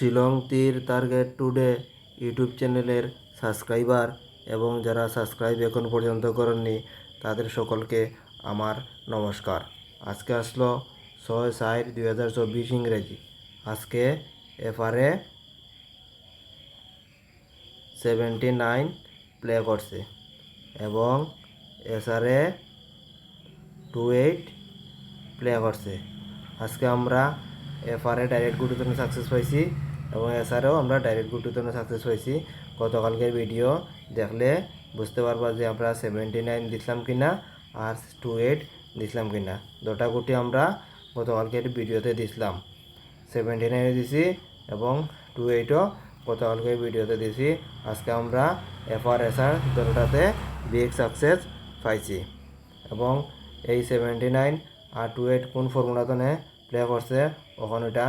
শিলং তীর target today YouTube চ্যানেলের subscriber এবং যারা সাবস্ক্রাইব এখন পর্যন্ত করেননি তাদের সকলকে আমার নমস্কার। আজকে আসলো 6/4/2024 ইংরেজি। আজকে এফআরএ 79 প্লে করছে এবং এসআরএ 28 প্লে করছে। আজকে আমরা এফআরএ ডাইরেক্ট গুটির জন্য সাকসেস পাইছি এবং এসআরএও আমরা ডাইরেক্ট গুটির জন্য সাকসেস পাইছি। গতকালকের ভিডিও দেখলে বুঝতে পারবা যে আমরা 79 দিছিলাম কিনা আর 28 দিছিলাম কিনা। দুটা গুটি আমরা গতকালকের ভিডিওতে দিছিলাম, 79 দিছি এবং 28ও গতকালকের ভিডিওতে দিছি। আজকে আমরা এফআর এসআর দুটাতে বিগ সাকসেস পাইছি এবং এই 79 আর 28 কোন ফর্মুলাতে প্লে করছে ওখানে ওটা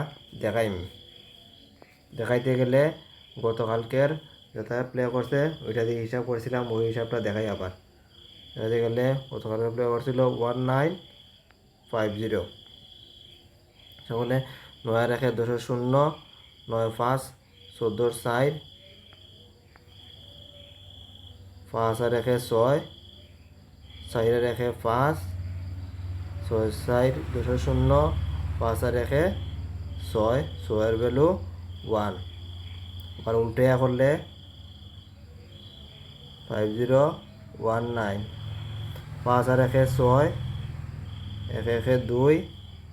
দেখাইতে গেলে গতকালকের যেটা প্লে করছে ওইটা দিয়ে হিসাব করেছিলাম, ওই হিসাবটা দেখাই আবার। দেখাতে গেলে গতকালকে প্লে করছিল 1950। সকলে 9 রেখে 10-0 9-5 14-4 5 রেখে 6 4 রেখে 5 6-4 10-0 5 রেখে 6 6 ভ্যালু 1। আবার উল্টে করলে 5019 5 রেখে 6 1 রেখে 2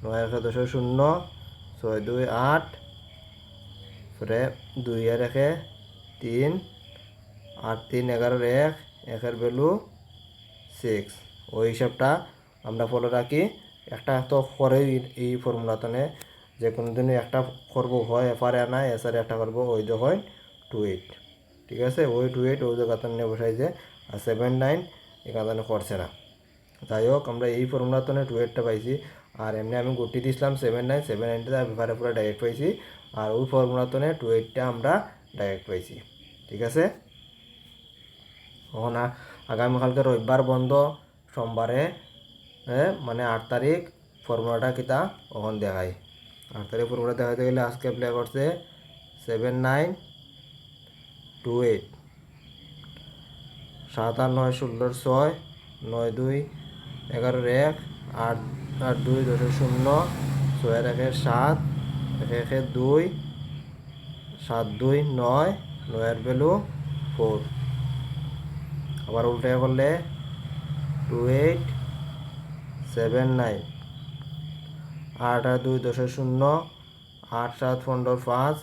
9 রেখে 10-0 6 2 8 পরে 2 রেখে 3 8 3 11 1 1 ভ্যালু 6। ওই হিসাবটা আমরা ফলো রাখি। একটা তো করে এই ফর্মুলাতে যে কোনো দিনই একটা করবো, হয় এফআরএ না এসআর একটা করবো, ওই যে হয় 28। ঠিক আছে, ওই 28 ওই জায়গাতে নিয়ে বসাইছে আর 79 এখানে করছে না। যাই হোক, আমরা এই ফর্মুলাতে 28টা পাইছি আর এমনি আমি গুটি দিয়েছিলাম 79টা এফআরএ পুরো ডাইরেক্ট পাইছি আর ওই ফর্মুলাতে 28টা আমরা ডাইরেক্ট পাইছি। ঠিক আছে, এখন আগামীকালকে রবিবার বন্ধ, সোমবারে মানে 8 তারিখ ফর্মুলাটা কিতা ওখান দেখাই। 8 তারিখ ফর্মুলা দেখাতে গেলে আজকে প্লে করছে 7928 7 আর 9 16 6 9 2 11 1 8 8 2 10-0 6 1 7 1 1 2 7 2 9 9 ভ্যালু 4। আবার উল্টে করলে 2879 8 আর 2 10-0 8 7 15 5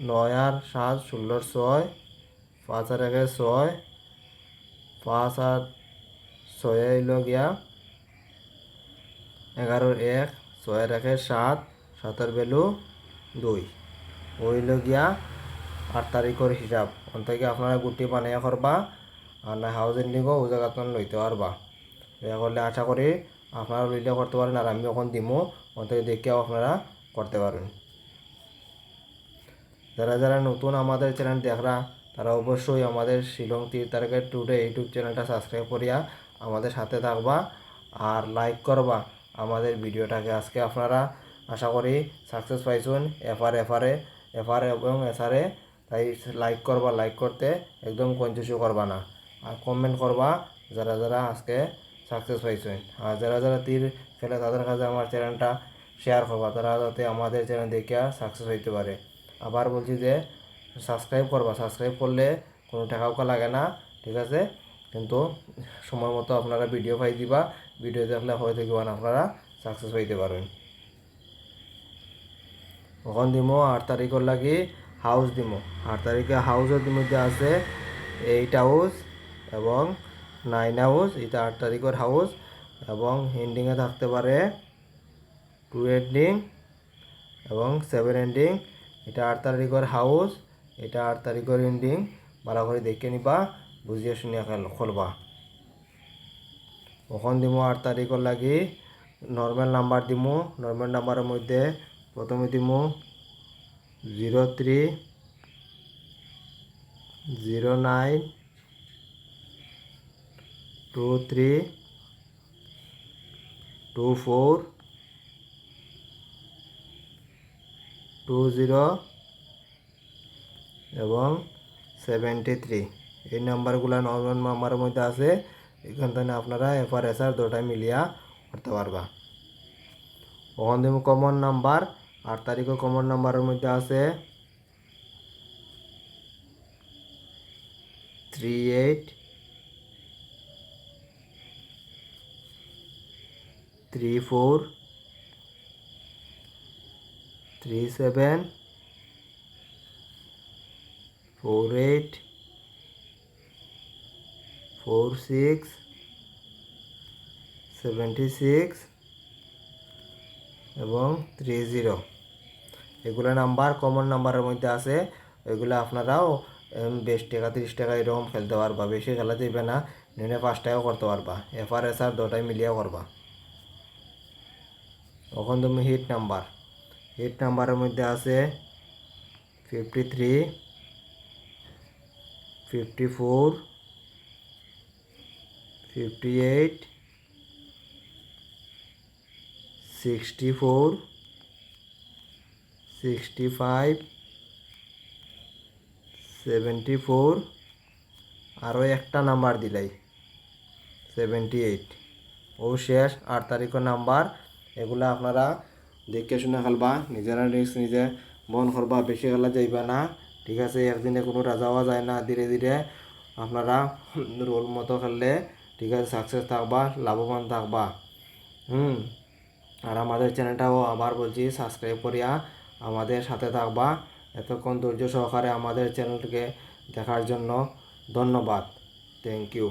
9 আর 7 16 6 5 আর 1 6 5 আর 6 হইল গিয়া 11 1 6 আর 1 7 7 ভ্যালু 2 হইল গিয়া 8 তারিখের হিসাব। ওখান থেকে আপনারা গুটি বানিয়ে করবা আর না হাউস এন্ডিংও ও জায়গাতে লইতে পারবা। এটা করলে আশা করি আপনারা লইলে করতে পারেন আর আমি ওখান দিমো, ওখান থেকে দেখেও আপনারা করতে পারেন। যারা যারা নতুন আমাদের চ্যানেল দেখরা তারা অবশ্যই আমাদের শিলং তীর টার্গেট টুডে ইউটিউব চ্যানেলটা সাবস্ক্রাইব করিয়া আমাদের সাথে থাকবা আর লাইক করবা আমাদের ভিডিওটাকে। আজকে আপনারা আশা করি সাকসেস পাইছেন এফআর এবং এসআরএ, তাই লাইক করবা, লাইক করতে একদম কঞ্জুসি করবা না আর কমেন্ট করবা যারা যারা আজকে সাকসেস পাইছেন। আর যারা যারা তীর খেলে তাদের কাছে আমার চ্যানেলটা শেয়ার করবা, তারা যাতে আমাদের চ্যানেল দেখিয়া সাকসেস হইতে পারে। আবার বলছি যে সাবস্ক্রাইব করবা, সাবস্ক্রাইব করলে কোনো টাকাও লাগে না। ঠিক আছে, কিন্তু সময় মতো আপনারা ভিডিও পাই দিবা, ভিডিও দেখলে হয়ে থাকিবেন আপনারা সাকসেস হইতে পারেন। ওখান দিমো 8 তারিখের লাগি হাউস দিমো। 8 তারিখে হাউসের মধ্যে আছে 8 হাউস এবং 9 হাউস, এটা 8 তারিখের হাউস এবং এন্ডিংয়ে থাকতে পারে 2 এন্ডিং এবং 7 এন্ডিং। এটা 8 তারিখের হাউস, এটা 8 তারিখের এন্ডিং। ভালো করে দেখে নিবা, বুঝিয়ে শুনিয়া খুলবা। ওখান দিমো 8 তারিখের লাগি নর্মাল নাম্বার দিমো। নর্মাল নাম্বারের মধ্যে প্রথমে দিমো 03 09 23 24 20 এবং 73 এই নাম্বারগুলো নর্মাল নাম্বারের মধ্যে আছে। এখান থেকে আপনারা এফআর এসআর দুটাই মিলিয়া করতে পারবা। ওখান থেকে কমন নাম্বার 8 তারিখও কমন নাম্বারের মধ্যে আছে 38 34 37 48 46 76 এবং 30 এগুলো নাম্বার কমন নাম্বারের মধ্যে আছে। এগুলো আপনারাও 20 টাকা 30 টাকা এরকম খেলতে পারবা, বেশি খেলা যাবে না, নিনে 5 টাকাও করতে পারবা। এফআর এসআর দুটাই মিলিয়ে করবা। তখন তুমি হিট নাম্বারের মধ্যে আছে 53 54 58 64 65 74 আরও একটা নাম্বার দিলাই 78 ও শেষ 8 তারিখের নাম্বার। এগুলো আপনারা দেখে শুনে খেলবা, নিজেরা রিস্ক নিজে বন করবা, বেশি খেলা যাইবা না, ঠিক আছে? একদিনে কোনো রাজাওয়া যায় না, ধীরে ধীরে আপনারা রোল মতো খেললে ঠিক আছে সাকসেস থাকবা, লাভবান থাকবা। আর আমাদের চ্যানেলটাও আবার বলছি সাবস্ক্রাইব করিয়া আমাদের সাথে থাকবা। এতক্ষণ ধৈর্য সহকারে আমাদের চ্যানেলটিকে দেখার জন্য ধন্যবাদ। Thank you.